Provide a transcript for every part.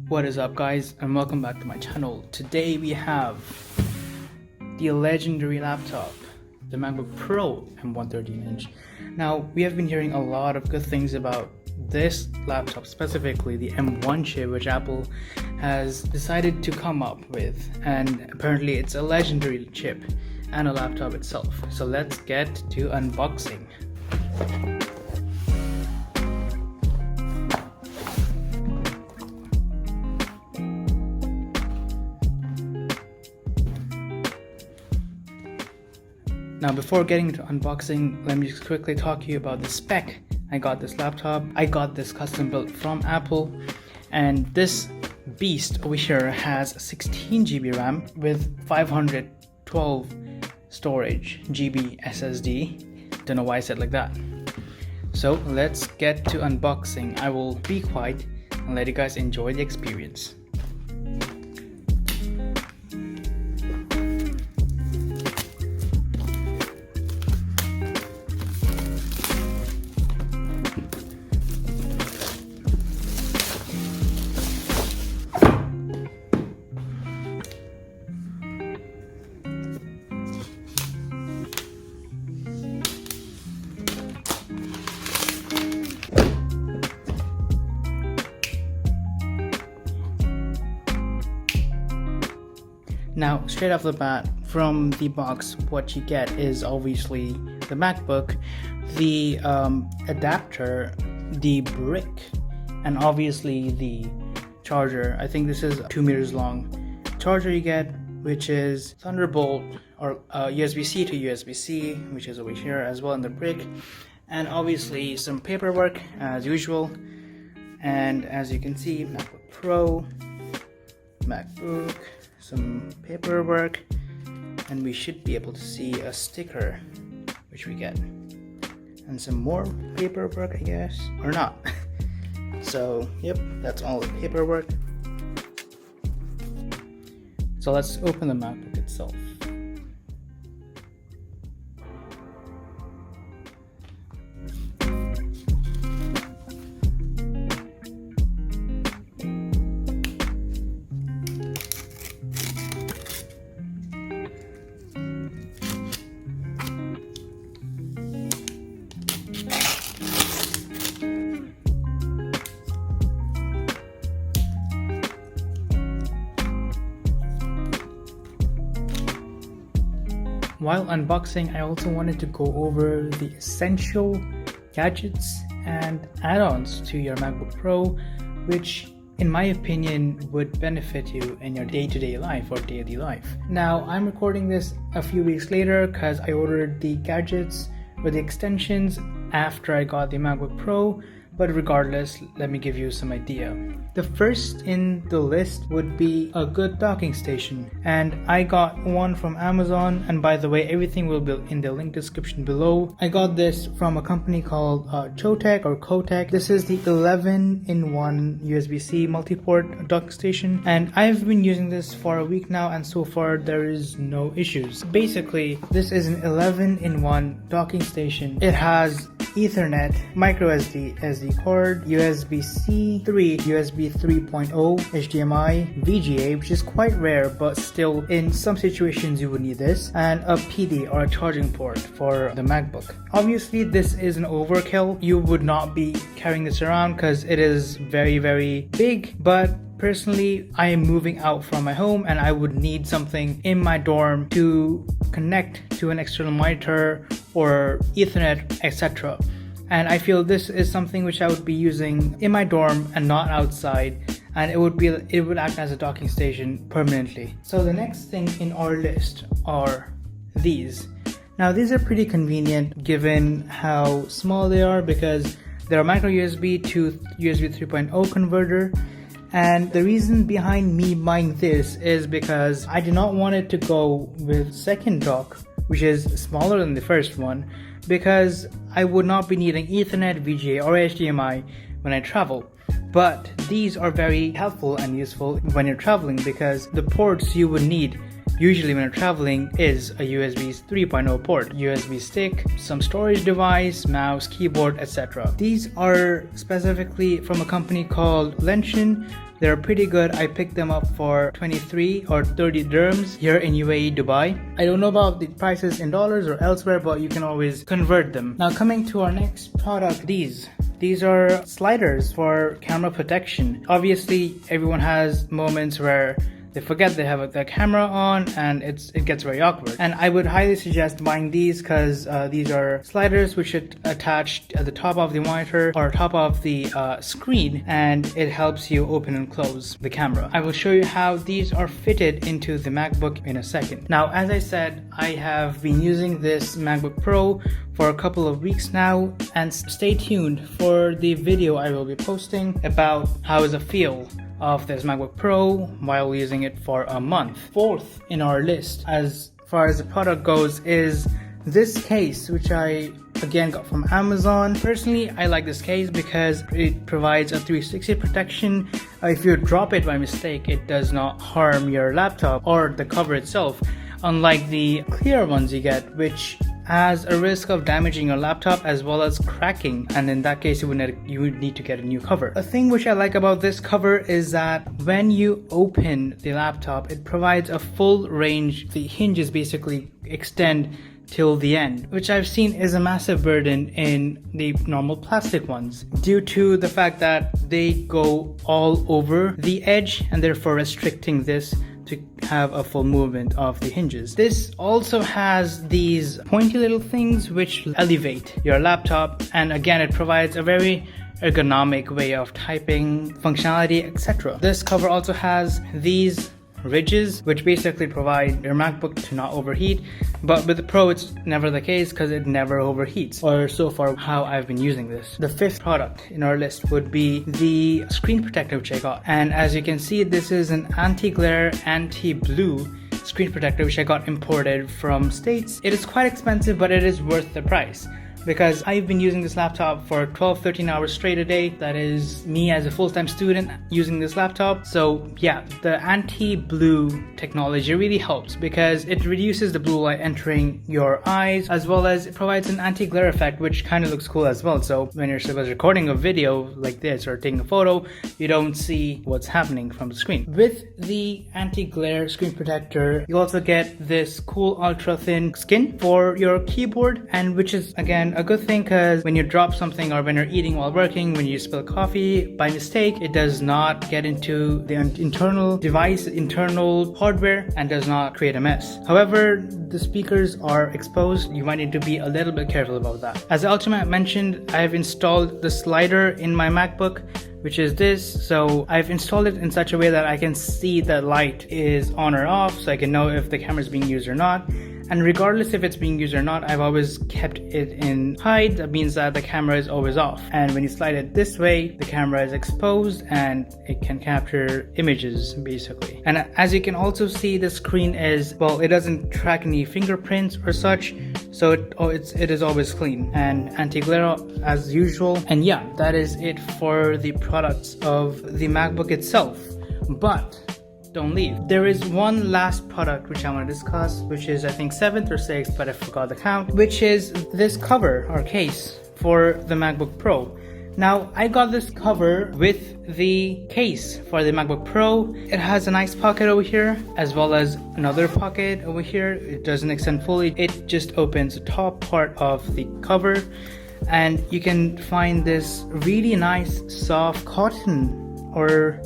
What is up, guys, and welcome back to my channel. Today we have the legendary laptop, the MacBook Pro M113-inch. Now, we have been hearing a lot of good things about this laptop, specifically the M1 chip, which Apple has decided to come up with, and apparently it's a legendary chip and a laptop itself. So let's get to unboxing. Now, before getting into unboxing, let me just quickly talk to you about the spec. I got this laptop. I got this custom built from Apple, and this beast over here has 16 GB RAM with 512 storage GB SSD. Don't know why I said like that. So let's get to unboxing. I will be quiet and let you guys enjoy the experience. Now, straight off the bat, from the box, what you get is obviously the MacBook, the adapter, the brick, and obviously the charger. I think this is 2 meters long charger you get, which is Thunderbolt or USB-C to USB-C, which is over here as well in the brick, and obviously some paperwork as usual. And as you can see, MacBook Pro, MacBook, some paperwork, and we should be able to see a sticker which we get, and some more paperwork, I guess, or not. So yep, that's all the paperwork. So let's open the MacBook itself. While unboxing, I also wanted to go over the essential gadgets and add-ons to your MacBook Pro, which in my opinion would benefit you in your day-to-day life or daily life. Now, I'm recording this a few weeks later because I ordered the gadgets or the extensions after I got the MacBook Pro, but regardless, let me give you some idea. The first in the list would be a good docking station, and I got one from Amazon, and by the way, everything will be in the link description below. I got this from a company called Kotek. This is the 11-in-1 USB-C multi-port docking station, and I've been using this for a week now, and so far there is no issues. Basically, this is an 11-in-1 docking station. It has Ethernet, micro SD card, USB-C 3, USB 3.0, HDMI, VGA, which is quite rare, but still in some situations you would need this, and a PD or a charging port for the MacBook. Obviously, this is an overkill. You would not be carrying this around because it is very big, but personally, I am moving out from my home and I would need something in my dorm to connect to an external monitor or Ethernet, etc. And I feel this is something which I would be using in my dorm and not outside, and it would act as a docking station permanently. So the next thing in our list are these. Now, these are pretty convenient given how small they are, because they're a micro USB to USB 3.0 converter. And the reason behind me buying this is because I did not want it to go with second dock, which is smaller than the first one, because I would not be needing Ethernet, VGA, or HDMI when I travel. But these are very helpful and useful when you're traveling, because the ports you would need usually when you're traveling is a USB 3.0 port, USB stick, some storage device, mouse, keyboard, etc. These are specifically from a company called Lenshin. They're pretty good. I picked them up for 23 or 30 dirhams here in UAE, Dubai. I don't know about the prices in dollars or elsewhere, but you can always convert them. Now coming to our next product, these are sliders for camera protection. Obviously, everyone has moments where they forget they have the camera on and it gets very awkward. And I would highly suggest buying these because these are sliders which are attached at the top of the monitor or top of the screen, and it helps you open and close the camera. I will show you how these are fitted into the MacBook in a second. Now, as I said, I have been using this MacBook Pro for a couple of weeks now, and stay tuned for the video I will be posting about how is the feel of this MacBook Pro while using it for a month. Fourth in our list as far as the product goes is this case, which I again got from Amazon. Personally, I like this case because it provides a 360 protection. If you drop it by mistake, it does not harm your laptop or the cover itself, unlike the clear ones you get, which has a risk of damaging your laptop as well as cracking, and in that case you would need to get a new cover. A thing which I like about this cover is that when you open the laptop, it provides a full range. The hinges basically extend till the end, which I've seen is a massive burden in the normal plastic ones due to the fact that they go all over the edge and therefore restricting this to have a full movement of the hinges. This also has these pointy little things which elevate your laptop, and again it provides a very ergonomic way of typing, functionality, etc. This cover also has these ridges which basically provide your MacBook to not overheat, but with the Pro it's never the case because it never overheats, or so far how I've been using this. The fifth product in our list would be the screen protector which I got, and as you can see, this is an anti-glare, anti-blue screen protector which I got imported from States. It is quite expensive, but it is worth the price because I've been using this laptop for 12-13 hours straight a day. That is me as a full-time student using this laptop. So yeah, the anti-blue technology really helps because it reduces the blue light entering your eyes, as well as it provides an anti-glare effect which kind of looks cool as well. So when you're recording a video like this or taking a photo, you don't see what's happening from the screen. With the anti-glare screen protector, you also get this cool ultra thin skin for your keyboard, and which is again a good thing because when you drop something or when you're eating while working, when you spill coffee by mistake, it does not get into the internal device, internal hardware, and does not create a mess. However, the speakers are exposed. You might need to be a little bit careful about that. As Ultimate mentioned, I have installed the slider in my MacBook, which is this. So I've installed it in such a way that I can see the light is on or off, so I can know if the camera is being used or not. And regardless if it's being used or not, I've always kept it in hide. That means that the camera is always off. And when you slide it this way, the camera is exposed and it can capture images basically. And as you can also see, the screen is, well, it doesn't track any fingerprints or such. So it is always clean and anti-glare as usual. And yeah, that is it for the products of the MacBook itself. But don't leave. There is one last product which I want to discuss, which is I think 7th or 6th, but I forgot the count, which is this cover or case for the MacBook Pro. Now, I got this cover with the case for the MacBook Pro. It has a nice pocket over here, as well as another pocket over here. It doesn't extend fully. It just opens the top part of the cover, and you can find this really nice soft cotton or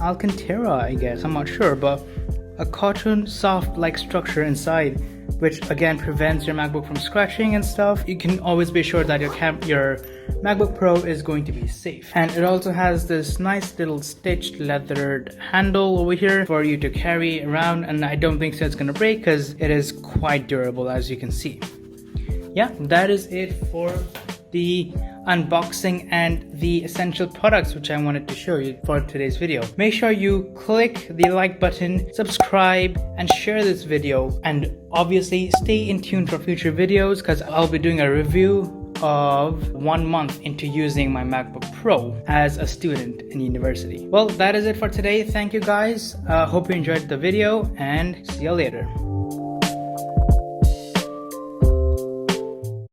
Alcantara, I guess, I'm not sure, but a cotton soft like structure inside, which again prevents your MacBook from scratching and stuff. You can always be sure that your MacBook Pro is going to be safe. And it also has this nice little stitched leathered handle over here for you to carry around, and I don't think so it's gonna break because it is quite durable, as you can see. Yeah, that is it for the unboxing and the essential products which I wanted to show you for today's video. Make sure you click the like button, subscribe, and share this video, and obviously stay in tune for future videos because I'll be doing a review of 1 month into using my MacBook Pro as a student in university. Well, that is it for today. Thank you guys. Hope you enjoyed the video and see you later.